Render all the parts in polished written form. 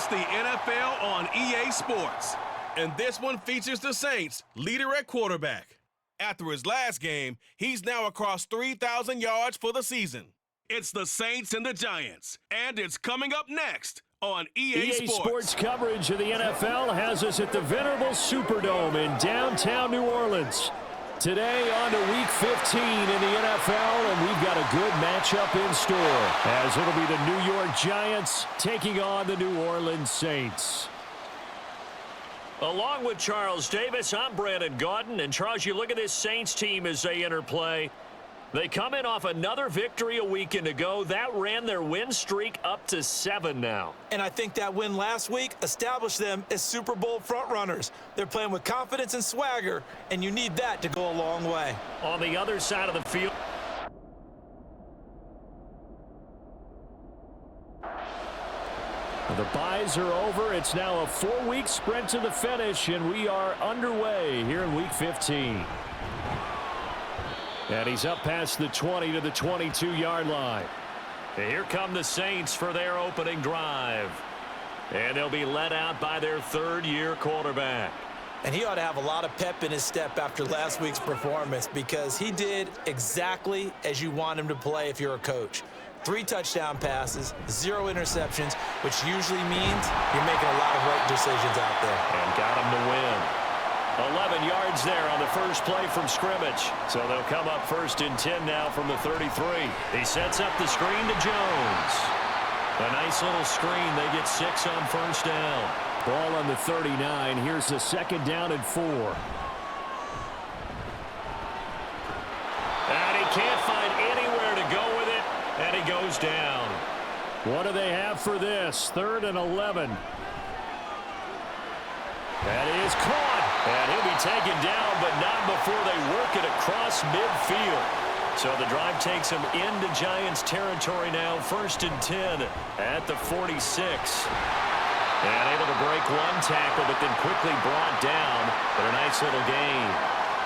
It's the NFL on EA Sports, and this one features the Saints' leader at quarterback. After his last game, he's now across 3,000 yards for the season. It's the Saints and the Giants, and it's coming up next on EA Sports. Sports coverage of the NFL has us at the venerable Superdome in downtown New Orleans. Today on to Week 15 in the NFL, and we've got a good matchup in store, as it'll be the New York Giants taking on the New Orleans Saints. Along with Charles Davis, I'm Brandon Gaudin. And Charles, you look at this Saints team as they enter play. They come in off another victory a weekend ago. That ran their win streak up to 7 now. And I think that win last week established them as Super Bowl frontrunners. They're playing with confidence and swagger, and you need that to go a long way. On the other side of the field, the byes are over. It's now a 4-week sprint to the finish, and we are underway here in Week 15. And he's up past the 20 to the 22-yard line. And here come the Saints for their opening drive. And they'll be led out by their third-year quarterback. And he ought to have a lot of pep in his step after last week's performance, because he did exactly as you want him to play if you're a coach. 3 touchdown passes, 0 interceptions, which usually means you're making a lot of right decisions out there. And got him to win. 11 yards there on the first play from scrimmage. So they'll come up 1st and 10 now from the 33. He sets up the screen to Jones. A nice little screen. They get 6 on first down. Ball on the 39. Here's the 2nd down and 4. And he can't find anywhere to go with it. And he goes down. What do they have for this? 3rd and 11. That is caught. And he'll be taken down, but not before they work it across midfield. So the drive takes him into Giants territory now. 1st and 10 at the 46. And able to break 1 tackle, but then quickly brought down. But a nice little gain.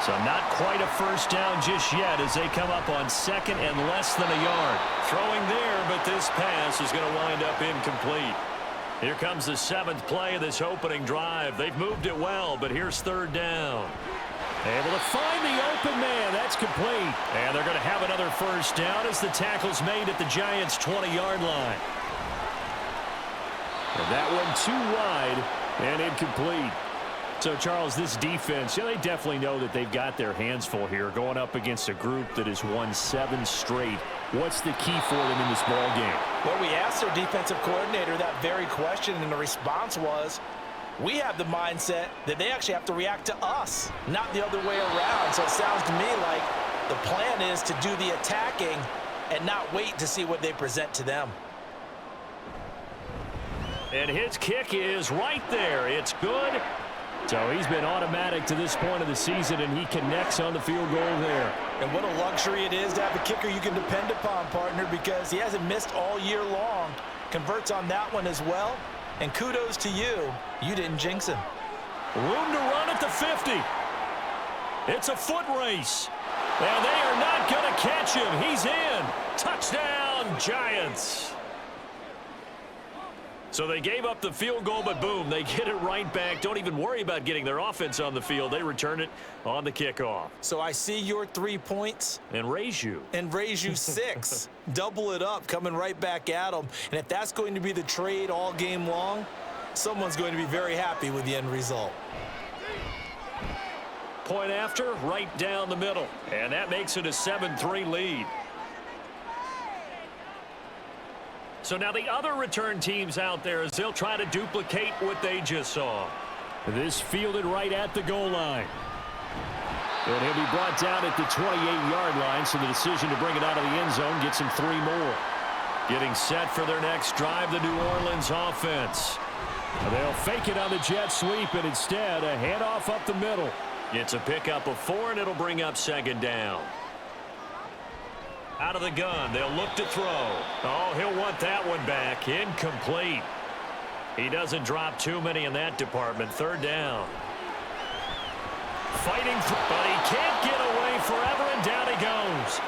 So not quite a first down just yet as they come up on 2nd and less than a yard. Throwing there, but this pass is going to wind up incomplete. Here comes the 7th play of this opening drive. They've moved it well, but here's 3rd down. Able to find the open man. That's complete. And they're going to have another first down as the tackle's made at the Giants' 20-yard line. And that one too wide and incomplete. So, Charles, this defense, they definitely know that they've got their hands full here going up against a group that has won 7 straight. What's the key for them in this ball game? Well, we asked their defensive coordinator that very question, and the response was, we have the mindset that they actually have to react to us, not the other way around. So it sounds to me like the plan is to do the attacking and not wait to see what they present to them. And his kick is right there. It's good. So he's been automatic to this point of the season, and he connects on the field goal there. And what a luxury it is to have a kicker you can depend upon, partner, because he hasn't missed all year long. Converts on that one as well. And kudos to you. You didn't jinx him. Room to run at the 50. It's a foot race. And they are not going to catch him. He's in. Touchdown, Giants. So they gave up the field goal, but boom, they get it right back. Don't even worry about getting their offense on the field. They return it on the kickoff. So I see your 3 points. And raise you. And raise you 6. Double it up, coming right back at them. And if that's going to be the trade all game long, someone's going to be very happy with the end result. Point after, right down the middle. And that makes it a 7-3 lead. So now the other return teams out there as they'll try to duplicate what they just saw. This fielded right at the goal line. And he'll be brought down at the 28-yard line, so the decision to bring it out of the end zone gets him 3 more. Getting set for their next drive, the New Orleans offense. They'll fake it on the jet sweep, and instead a handoff up the middle. It's a pickup of 4, and it'll bring up 2nd down. Out of the gun, they'll look to throw. Oh, he'll want that one back. Incomplete. He doesn't drop too many in that department. 3rd down. Fighting through, but he can't get away forever, and down he goes.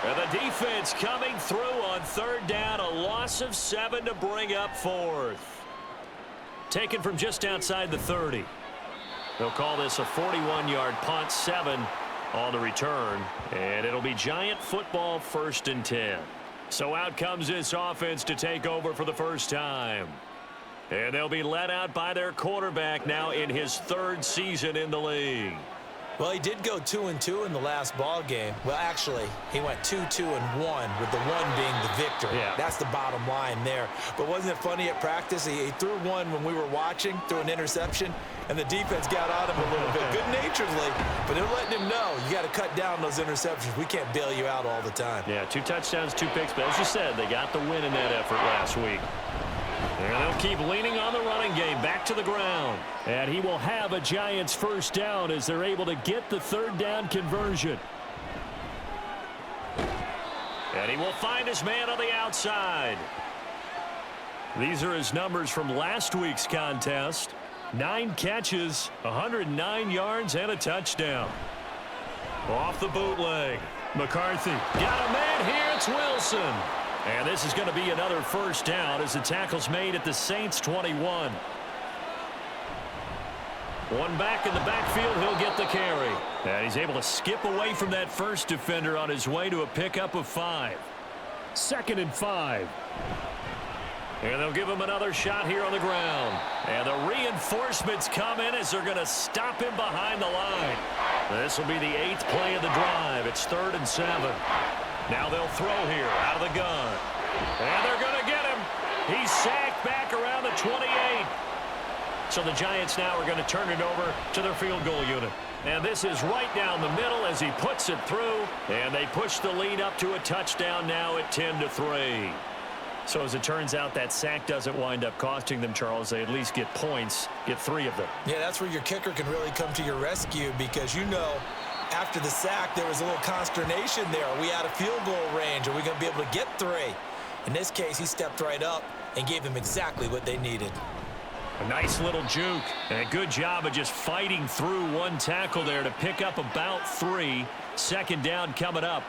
And the defense coming through on 3rd down. A loss of 7 to bring up 4th. taken from just outside the 30. They'll call this a 41-yard punt, 7 on the return, and it'll be Giant football, 1st and 10. So out comes this offense to take over for the first time. And they'll be led out by their quarterback now in his 3rd season in the league. Well, he did go 2-2 in the last ball game. Well, actually, he went 2-2-1, with the 1 being the victory. Yeah. That's the bottom line there. But wasn't it funny at practice? He threw one when we were watching, threw an interception, and the defense got on him a little bit, good-naturedly. But they're letting him know, you got to cut down those interceptions. We can't bail you out all the time. Yeah, 2 touchdowns, 2 picks. But as you said, they got the win in that effort last week. And they'll keep leaning on the running game, back to the ground. And he will have a Giants first down as they're able to get the 3rd down conversion. And he will find his man on the outside. These are his numbers from last week's contest. 9 catches, 109 yards, and a touchdown. Off the bootleg. McCarthy got a man here. It's Wilson. And this is going to be another first down as the tackle's made at the Saints' 21. One back in the backfield, he'll get the carry. And he's able to skip away from that first defender on his way to a pickup of 5. 2nd and 5. And they'll give him another shot here on the ground. And the reinforcements come in as they're going to stop him behind the line. This will be the 8th play of the drive. It's 3rd and 7. Now they'll throw here out of the gun. And they're going to get him. He's sacked back around the 28. So the Giants now are going to turn it over to their field goal unit. And this is right down the middle as he puts it through. And they push the lead up to a touchdown now at 10-3. So as it turns out, that sack doesn't wind up costing them, Charles. They at least get points, get 3 of them. Yeah, that's where your kicker can really come to your rescue because, you know, after the sack, there was a little consternation there. Are we out of field goal range? Are we going to be able to get 3? In this case, he stepped right up and gave them exactly what they needed. A nice little juke, and a good job of just fighting through one tackle there to pick up about 3. 2nd down coming up.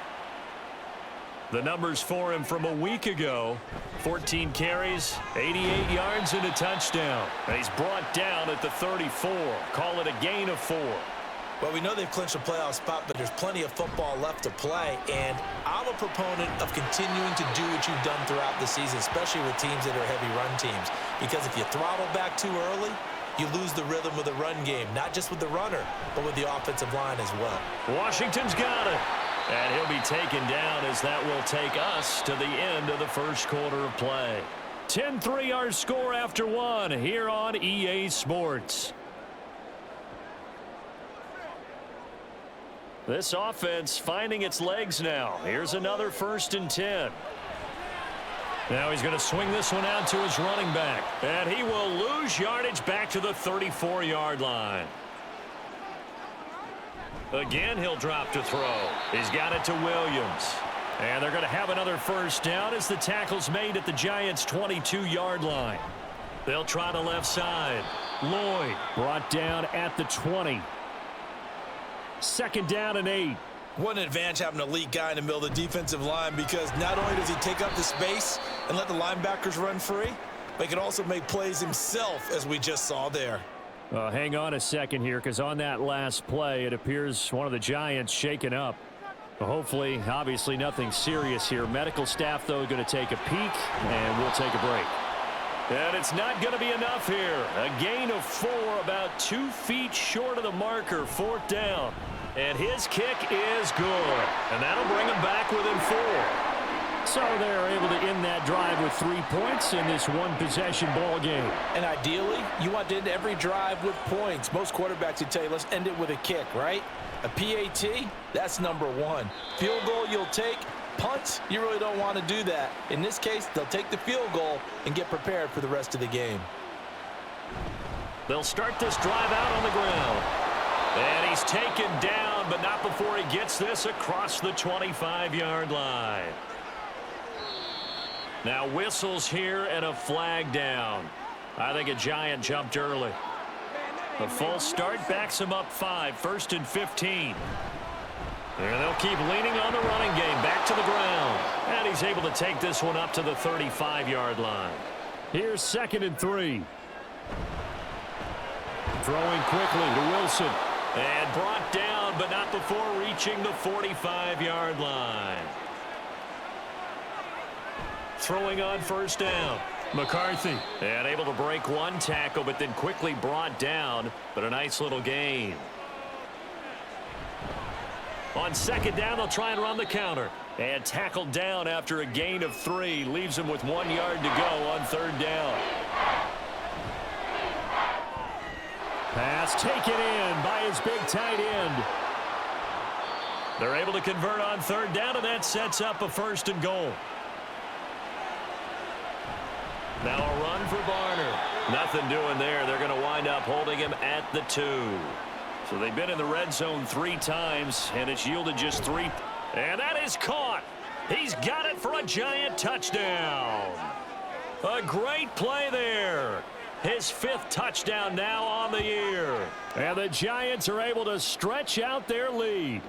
The numbers for him from a week ago: 14 carries, 88 yards, and a touchdown. And he's brought down at the 34. Call it a gain of 4. Well, we know they've clinched a playoff spot, but there's plenty of football left to play, and I'm a proponent of continuing to do what you've done throughout the season, especially with teams that are heavy run teams, because if you throttle back too early, you lose the rhythm of the run game, not just with the runner, but with the offensive line as well. Washington's got it, and he'll be taken down as that will take us to the end of the first quarter of play. 10-3 our score after 1 here on EA Sports. This offense finding its legs now. Here's another 1st and 10. Now he's going to swing this one out to his running back. And he will lose yardage back to the 34-yard line. Again, he'll drop to throw. He's got it to Williams. And they're going to have another first down as the tackle's made at the Giants' 22-yard line. They'll try the left side. Lloyd brought down at the 20. 2nd down and 8. What an advantage having an elite guy in the middle of the defensive line, because not only does he take up the space and let the linebackers run free, but he can also make plays himself, as we just saw there. Hang on a second here, because on that last play, it appears one of the Giants shaken up. Hopefully, obviously nothing serious here. Medical staff, though, going to take a peek, and we'll take a break. And it's not going to be enough here. A gain of 4, about 2 feet short of the marker, 4th down. And his kick is good. And that'll bring him back within 4. So they're able to end that drive with 3 points in this one-possession ball game. And ideally, you want to end every drive with points. Most quarterbacks would tell you, let's end it with a kick, right? A PAT, that's number 1. Field goal you'll take. Punts, you really don't want to do that. In this case, they'll take the field goal and get prepared for the rest of the game. They'll start this drive out on the ground. And he's taken down, but not before he gets this across the 25-yard line. Now whistles here and a flag down. I think a Giant jumped early. The false start backs him up 5, 1st and 15. And they'll keep leaning on the running game, back to the ground. And he's able to take this one up to the 35-yard line. Here's 2nd and 3. Throwing quickly to Wilson. And brought down, but not before reaching the 45-yard line. Throwing on first down. McCarthy. And able to break one tackle, but then quickly brought down. But a nice little gain. On second down, they'll try and run the counter. And tackled down after a gain of 3. Leaves him with 1 yard to go on third down. Pass taken in by his big tight end. They're able to convert on third down, and that sets up a 1st and goal. Now a run for Barner. Nothing doing there. They're going to wind up holding him at the 2. So they've been in the red zone 3 times, and it's yielded just 3. And that is caught. He's got it for a giant touchdown. A great play there. His 5th touchdown now on the year. And the Giants are able to stretch out their lead.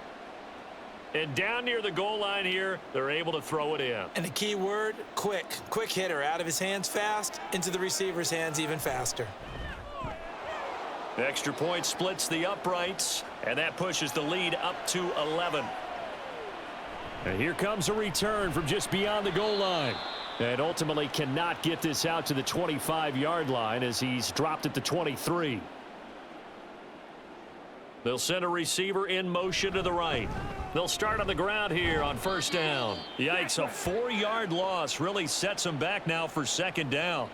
And down near the goal line here, they're able to throw it in. And the key word, quick. Quick hitter. Out of his hands fast, into the receiver's hands even faster. Extra point splits the uprights, and that pushes the lead up to 11. And here comes a return from just beyond the goal line. And ultimately cannot get this out to the 25-yard line as he's dropped at the 23. They'll send a receiver in motion to the right. They'll start on the ground here on first down. Yikes, a 4-yard loss really sets him back now for second down.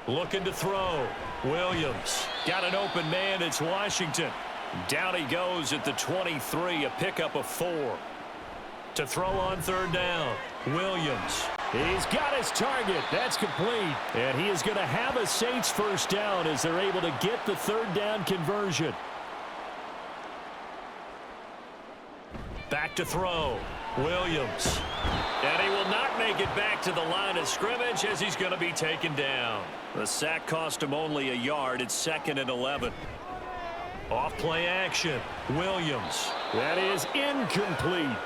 Looking to throw. Williams. Got an open man. It's Washington. Down he goes at the 23, a pickup of 4. To throw on third down. Williams. He's got his target. That's complete. And he is going to have a Saints first down as they're able to get the third down conversion. Back to throw. Williams. And he will not make it back to the line of scrimmage as he's going to be taken down. The sack cost him only a yard. It's 2nd and 11. Off play action. Williams. That is incomplete.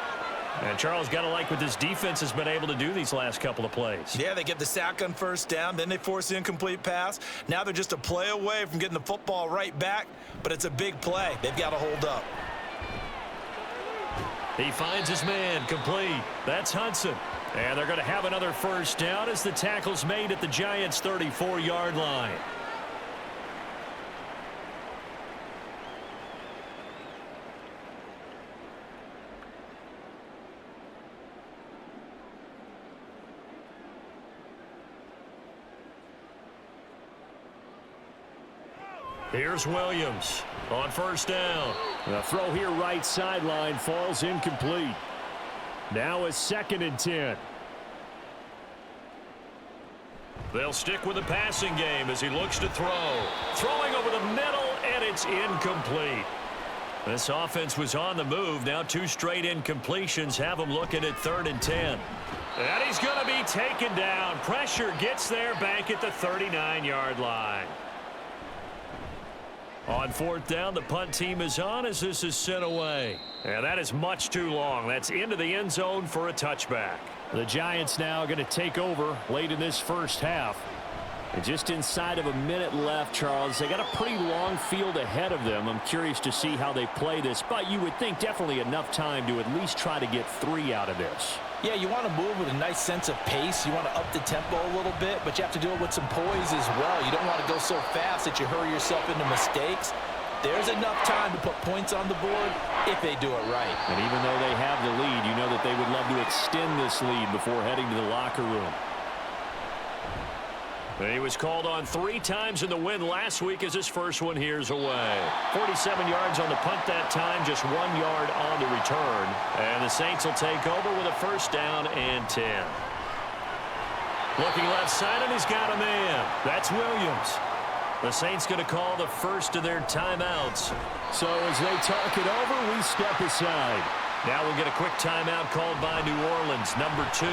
And Charles, got to like what this defense has been able to do these last couple of plays. Yeah, they get the sack on first down, then they force the incomplete pass. Now they're just a play away from getting the football right back, but it's a big play. They've got to hold up. He finds his man, complete. That's Hudson. And they're going to have another first down as the tackle's made at the Giants' 34-yard line. Here's Williams on first down. The throw here right sideline falls incomplete. Now a 2nd and 10. They'll stick with the passing game as he looks to throw. Throwing over the middle, and it's incomplete. This offense was on the move. Now 2 straight incompletions have him looking at 3rd and 10. And he's going to be taken down. Pressure gets there back at the 39-yard line. On 4th down, the punt team is on as this is sent away. And that is much too long. That's into the end zone for a touchback. The Giants now are going to take over late in this first half. And just inside of a minute left, Charles. They got a pretty long field ahead of them. I'm curious to see how they play this. But you would think definitely enough time to at least try to get 3 out of this. Yeah, you want to move with a nice sense of pace. You want to up the tempo a little bit, but you have to do it with some poise as well. You don't want to go so fast that you hurry yourself into mistakes. There's enough time to put points on the board if they do it right. And even though they have the lead, you know that they would love to extend this lead before heading to the locker room. He was called on 3 times in the win last week as his first one here's away. 47 yards on the punt that time, just 1 yard on the return. And the Saints will take over with a first down and 10. Looking left side, and he's got a man. That's Williams. The Saints going to call the first of their timeouts. So as they talk it over, we step aside. Now we'll get a quick timeout called by New Orleans, number 2.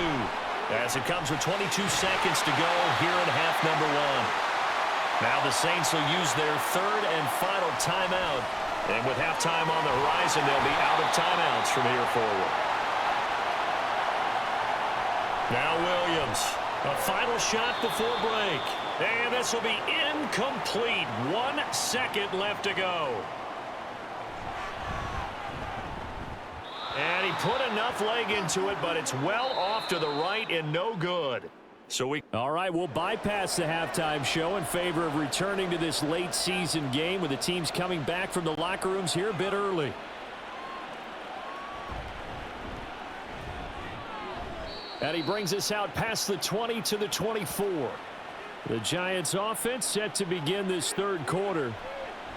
As it comes with 22 seconds to go here in half number 1. Now the Saints will use their 3rd and final timeout. And with halftime on the horizon, they'll be out of timeouts from here forward. Now Williams A final shot before break. And this will be incomplete. 1 second left to go. And he put enough leg into it, but it's well off to the right and no good. All right, we'll bypass the halftime show in favor of returning to this late season game with the teams coming back from the locker rooms here a bit early. And he brings us out past the 20 to the 24. The Giants offense set to begin this third quarter.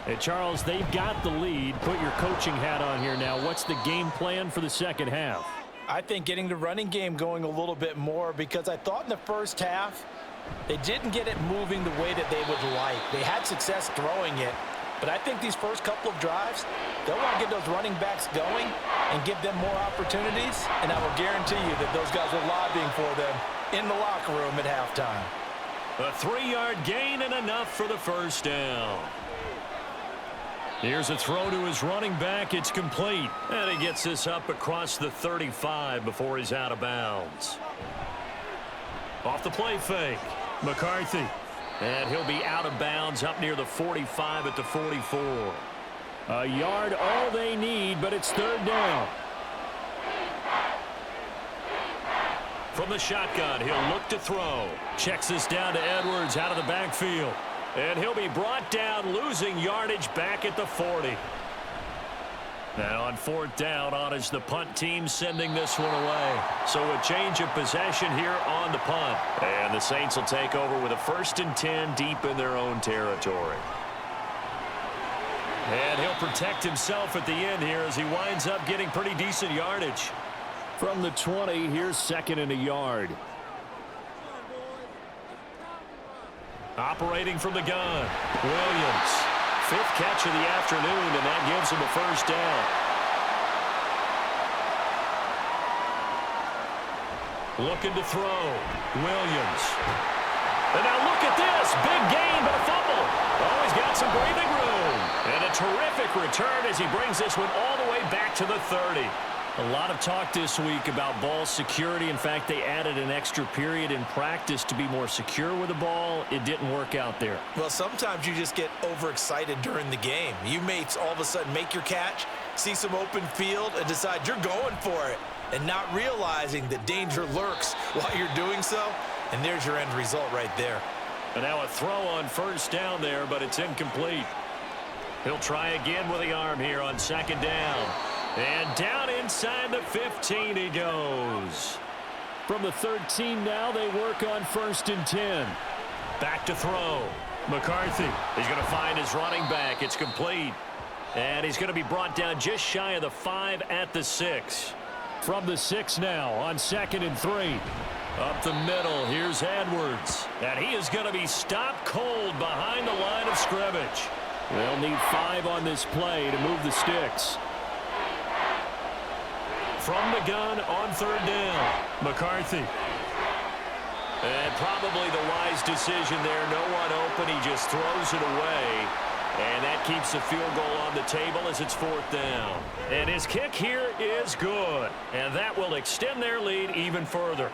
Hey, Charles, they've got the lead. Put your coaching hat on here now. What's the game plan for the second half? I think getting the running game going a little bit more, because I thought in the first half they didn't get it moving the way that they would like. They had success throwing it, but I think these first couple of drives, they'll want to get those running backs going and give them more opportunities, and I will guarantee you that those guys are lobbying for them in the locker room at halftime. A 3-yard gain and enough for the first down. Here's a throw to his running back. It's complete. And he gets this up across the 35 before he's out of bounds. Off the play fake. McCarthy. And he'll be out of bounds up near the 45 at the 44. A yard all they need, but it's third down. From the shotgun, he'll look to throw. Checks this down to Edwards out of the backfield. And he'll be brought down, losing yardage back at the 40. Now on fourth down, on is the punt team sending this one away. So a change of possession here on the punt. And the Saints will take over with a 1st and 10 deep in their own territory. And he'll protect himself at the end here as he winds up getting pretty decent yardage. From the 20, here's 2nd and a yard. Operating from the gun, Williams. 5th catch of the afternoon, and that gives him a first down. Looking to throw, Williams. And now look at this, big gain, but a fumble. Oh, he's got some breathing room. And a terrific return as he brings this one all the way back to the 30. A lot of talk this week about ball security. In fact, they added an extra period in practice to be more secure with the ball. It didn't work out there. Well, sometimes you just get overexcited during the game. You may all of a sudden make your catch, see some open field, and decide you're going for it, and not realizing that danger lurks while you're doing so. And there's your end result right there. And now a throw on first down there, but it's incomplete. He'll try again with the arm here on 2nd down. And down inside the 15 he goes. From the 13 now, they work on 1st and 10. Back to throw. McCarthy. He's going to find his running back. It's complete. And he's going to be brought down just shy of the 5 at the 6. From the 6 now on 2nd and 3. Up the middle, here's Edwards. And he is going to be stopped cold behind the line of scrimmage. They'll need 5 on this play to move the sticks. From the gun on 3rd down, McCarthy. And probably the wise decision there. No one open. He just throws it away. And that keeps the field goal on the table as it's 4th down. And his kick here is good. And that will extend their lead even further.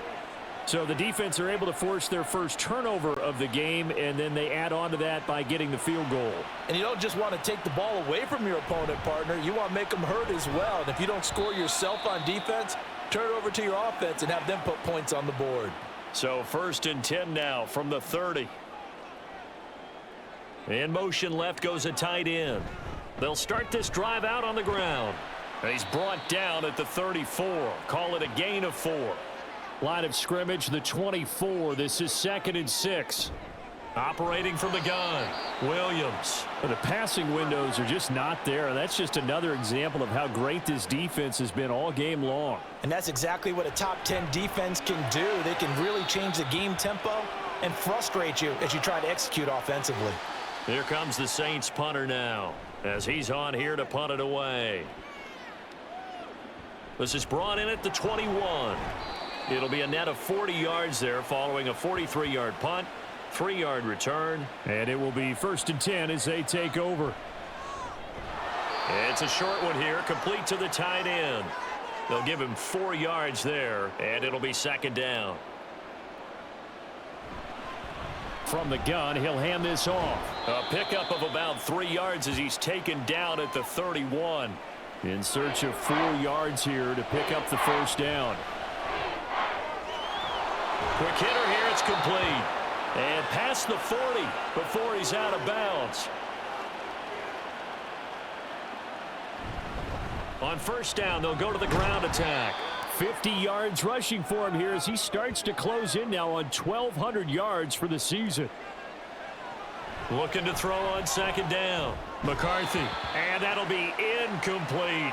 So the defense are able to force their first turnover of the game, and then they add on to that by getting the field goal. And you don't just want to take the ball away from your opponent, partner. You want to make them hurt as well. And if you don't score yourself on defense, turn it over to your offense and have them put points on the board. So 1st and 10 now from the 30. In motion left goes a tight end. They'll start this drive out on the ground. He's brought down at the 34. Call it a gain of 4. Line of scrimmage, the 24. This is 2nd and 6. Operating from the gun, Williams. But the passing windows are just not there, and that's just another example of how great this defense has been all game long. And that's exactly what a top 10 defense can do. They can really change the game tempo and frustrate you as you try to execute offensively. Here comes the Saints punter now as he's on here to punt it away. This is brought in at the 21. It'll be a net of 40 yards there following a 43-yard punt, 3-yard return. And it will be 1st and 10 as they take over. It's a short one here, complete to the tight end. They'll give him 4 yards there, and it'll be 2nd down. from the gun. He'll hand this off. A pickup of about 3 yards as he's taken down at the 31. In search of 4 yards here to pick up the first down. Quick hitter here. It's complete. And past the 40 before he's out of bounds. On first down, they'll go to the ground attack. 50 yards rushing for him here as he starts to close in now on 1,200 yards for the season. Looking to throw on second down. McCarthy. And that'll be incomplete.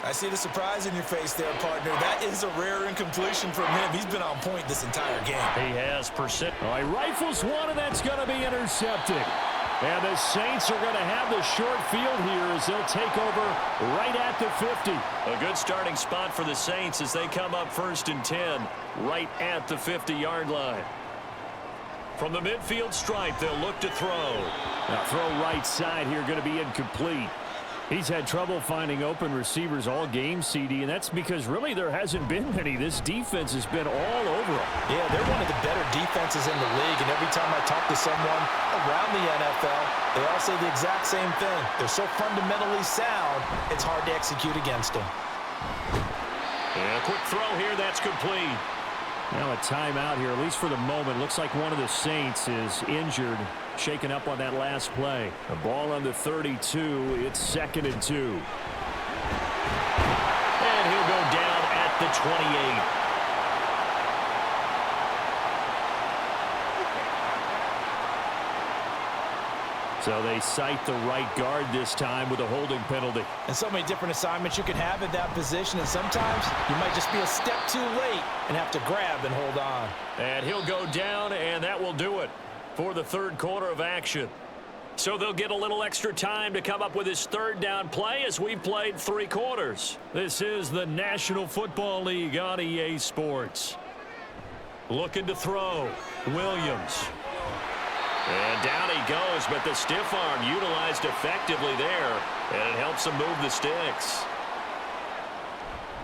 I see the surprise in your face there, partner. That is a rare incompletion from him. He's been on point this entire game. He has percent. All right, rifles one, and that's going to be intercepted. And the Saints are going to have the short field here as they'll take over right at the 50. A good starting spot for the Saints as they come up 1st and 10 right at the 50-yard line. From the midfield stripe, they'll look to throw. Now throw right side here, going to be incomplete. He's had trouble finding open receivers all game, CD, and that's because really there hasn't been many. This defense has been all over them. Yeah, they're one of the better defenses in the league, and every time I talk to someone around the NFL, they all say the exact same thing. They're so fundamentally sound, it's hard to execute against them. And a quick throw here, that's complete. Now a timeout here, at least for the moment. Looks like one of the Saints is injured, shaken up on that last play. The ball on the 32. It's 2nd and 2. And he'll go down at the 28. So they cite the right guard this time with a holding penalty. And so many different assignments you can have at that position, and sometimes you might just be a step too late and have to grab and hold on. And he'll go down, and that will do it for the 3rd quarter of action. So they'll get a little extra time to come up with his 3rd down play as we've played 3 quarters. This is the National Football League on EA Sports. Looking to throw. Williams. And down he goes, but the stiff arm utilized effectively there, and it helps him move the sticks.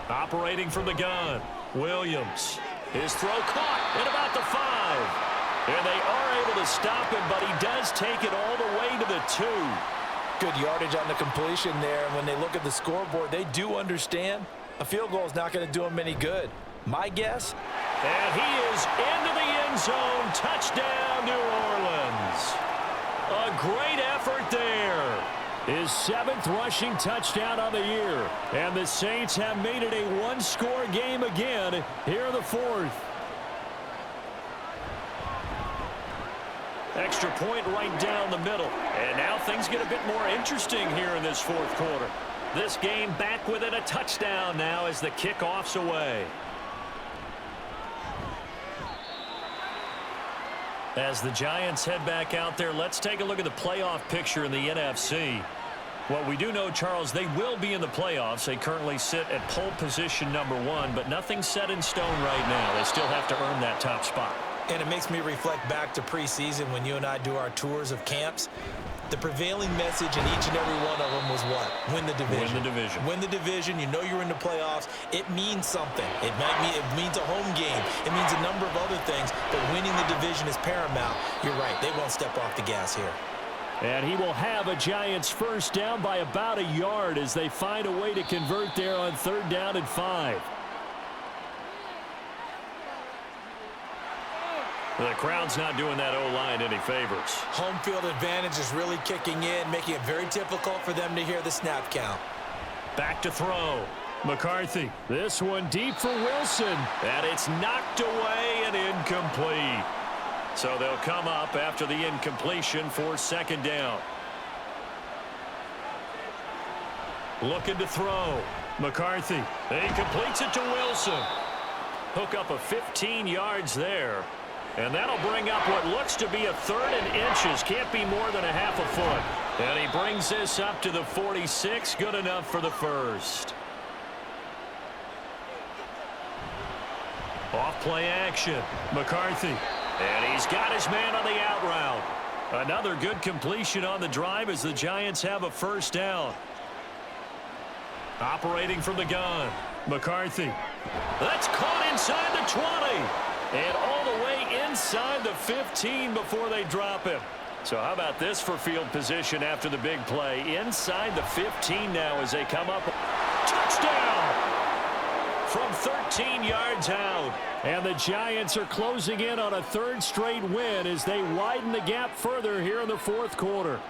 Operating from the gun, Williams. His throw caught at about the 5. And they are able to stop him, but he does take it all the way to the 2. Good yardage on the completion there. When they look at the scoreboard, they do understand a field goal is not going to do them any good. My guess? And he is into the end zone. Touchdown, New Orleans. A great effort there. His 7th rushing touchdown of the year. And the Saints have made it a 1-score game again here in the 4th. Extra point right down the middle. And now things get a bit more interesting here in this 4th quarter. This game back within a touchdown now as the kickoff's away. As the Giants head back out there, let's take a look at the playoff picture in the NFC. What we do know, Charles, they will be in the playoffs. They currently sit at pole position #1, but nothing's set in stone right now. They still have to earn that top spot. And it makes me reflect back to preseason when you and I do our tours of camps. The prevailing message in each and every one of them was what? Win the division. Win the division. Win the division. You know you're in the playoffs. It means something. It means a home game. It means a number of other things, but winning the division is paramount. You're right. They won't step off the gas here. And he will have a Giants first down by about a yard as they find a way to convert there on 3rd down and 5. The crowd's not doing that O-line any favors. Home field advantage is really kicking in, making it very difficult for them to hear the snap count. Back to throw. McCarthy. This one deep for Wilson. And it's knocked away and incomplete. So they'll come up after the incompletion for 2nd down. Looking to throw. McCarthy. He completes it to Wilson. Hook up of 15 yards there. And that'll bring up what looks to be a 3rd and inches. Can't be more than a half a foot. And he brings this up to the 46. Good enough for the first. Off play action. McCarthy. And he's got his man on the out route. Another good completion on the drive as the Giants have a first down. Operating from the gun. McCarthy. That's caught inside the 20. And all the way inside inside the 15 before they drop him. So how about this for field position after the big play? Inside the 15 now as they come up. Touchdown! From 13 yards out. And the Giants are closing in on a third straight win as they widen the gap further here in the fourth quarter.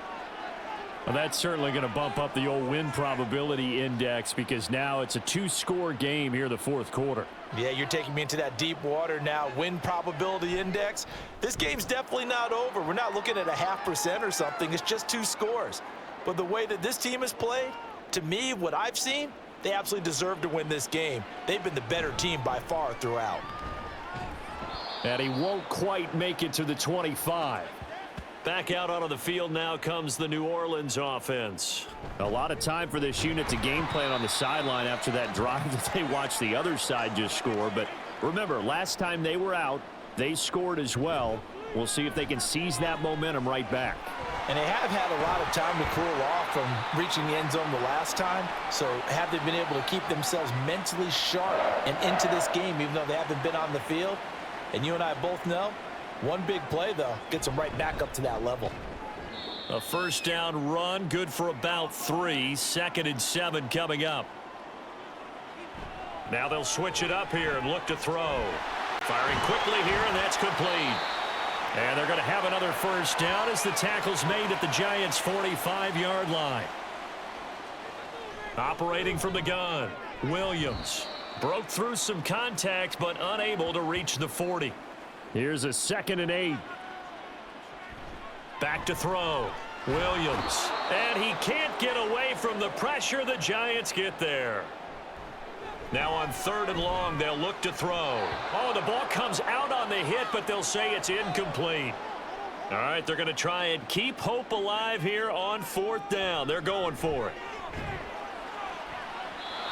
Well, that's certainly going to bump up the old win probability index because now it's a two-score game here in the fourth quarter. Yeah, you're taking me into that deep water now. Win probability index. This game's definitely not over. We're not looking at a 0.5% or something. It's just 2 scores. But the way that this team has played, to me, what I've seen, they absolutely deserve to win this game. They've been the better team by far throughout. And he won't quite make it to the 25. Back out onto the field now comes the New Orleans offense. A lot of time for this unit to game plan on the sideline after that drive that they watched the other side just score. But remember, last time they were out, they scored as well. We'll see if they can seize that momentum right back. And they have had a lot of time to cool off from reaching the end zone the last time. So have they been able to keep themselves mentally sharp and into this game even though they haven't been on the field? And you and I both know, one big play, though, gets them right back up to that level. A first down run, good for about 3. 2nd and 7 coming up. Now they'll switch it up here and look to throw. Firing quickly here, and that's complete. And they're going to have another first down as the tackle's made at the Giants' 45-yard line. Operating from the gun, Williams. Broke through some contact, but unable to reach the 40. Here's a 2nd and 8. Back to throw. Williams. And he can't get away from the pressure. The Giants get there. Now on 3rd and long, they'll look to throw. Oh, the ball comes out on the hit, but they'll say it's incomplete. All right, they're going to try and keep hope alive here on 4th down. They're going for it.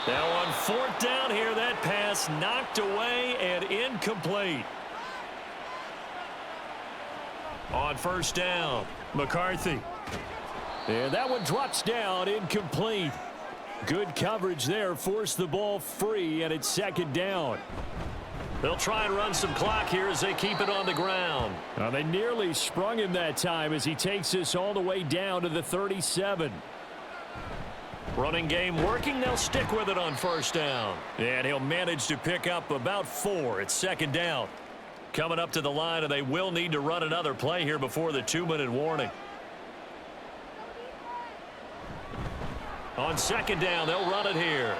Now on 4th down here, that pass knocked away and incomplete. On 1st down, McCarthy. And that one drops down, incomplete. Good coverage there, forced the ball free, and it's 2nd down. They'll try and run some clock here as they keep it on the ground. They nearly sprung him that time as he takes this all the way down to the 37. Running game working. They'll stick with it on 1st down. And he'll manage to pick up about 4. It's 2nd down. Coming up to the line, and they will need to run another play here before the 2-minute warning. On 2nd down, they'll run it here.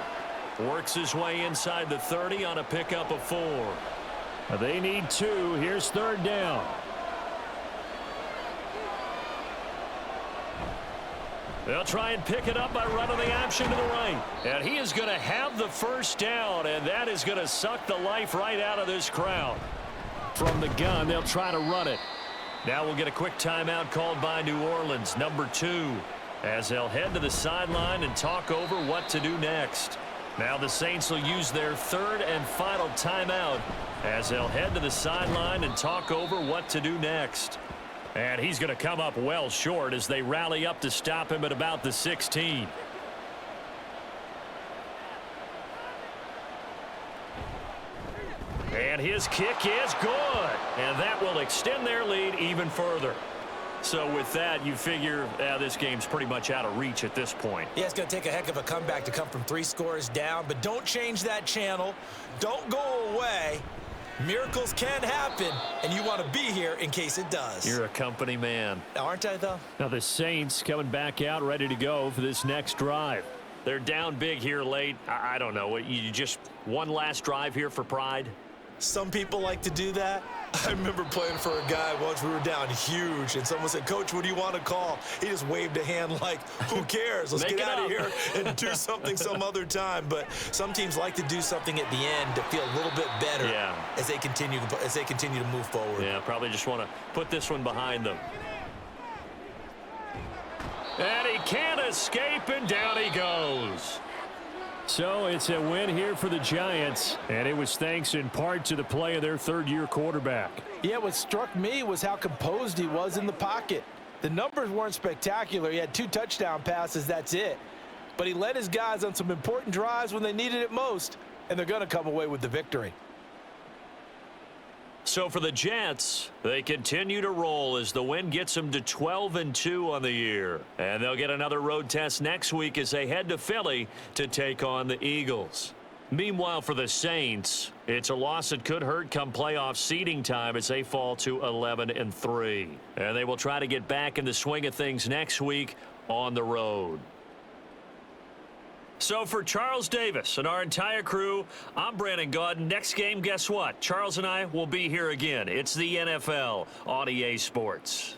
Works his way inside the 30 on a pickup of 4. They need 2. Here's 3rd down. They'll try and pick it up by running the option to the right. And he is going to have the first down, and that is going to suck the life right out of this crowd. From the gun, they'll try to run it. Now we'll get a quick timeout called by New Orleans, number 2, as they'll head to the sideline and talk over what to do next. Now the Saints will use their 3rd and final timeout as they'll head to the sideline and talk over what to do next. And he's going to come up well short as they rally up to stop him at about the 16. And his kick is good. And that will extend their lead even further. So with that, you figure this game's pretty much out of reach at this point. Yeah, it's going to take a heck of a comeback to come from 3 scores down. But don't change that channel. Don't go away. Miracles can happen, and you want to be here in case it does. You're a company man. Aren't I, though? Now the Saints coming back out ready to go for this next drive. They're down big here late. I don't know. You just one last drive here for pride? Some people like to do that. I remember playing for a guy once. We were down huge, and someone said, "Coach, what do you want to call?" He just waved a hand like, who cares? Let's get out of here and do something some other time. But some teams like to do something at the end to feel a little bit better as they continue to move forward. Yeah, probably just want to put this one behind them. And he can't escape, and down he goes. So it's a win here for the Giants, and it was thanks in part to the play of their 3rd-year quarterback. Yeah, what struck me was how composed he was in the pocket. The numbers weren't spectacular. He had 2 touchdown passes, that's it. But he led his guys on some important drives when they needed it most, and they're going to come away with the victory. So for the Jets, they continue to roll as the win gets them to 12-2 on the year. And they'll get another road test next week as they head to Philly to take on the Eagles. Meanwhile, for the Saints, it's a loss that could hurt come playoff seeding time as they fall to 11-3. And they will try to get back in the swing of things next week on the road. So for Charles Davis and our entire crew, I'm Brandon Gaudin. Next game, guess what? Charles and I will be here again. It's the NFL on EA Sports.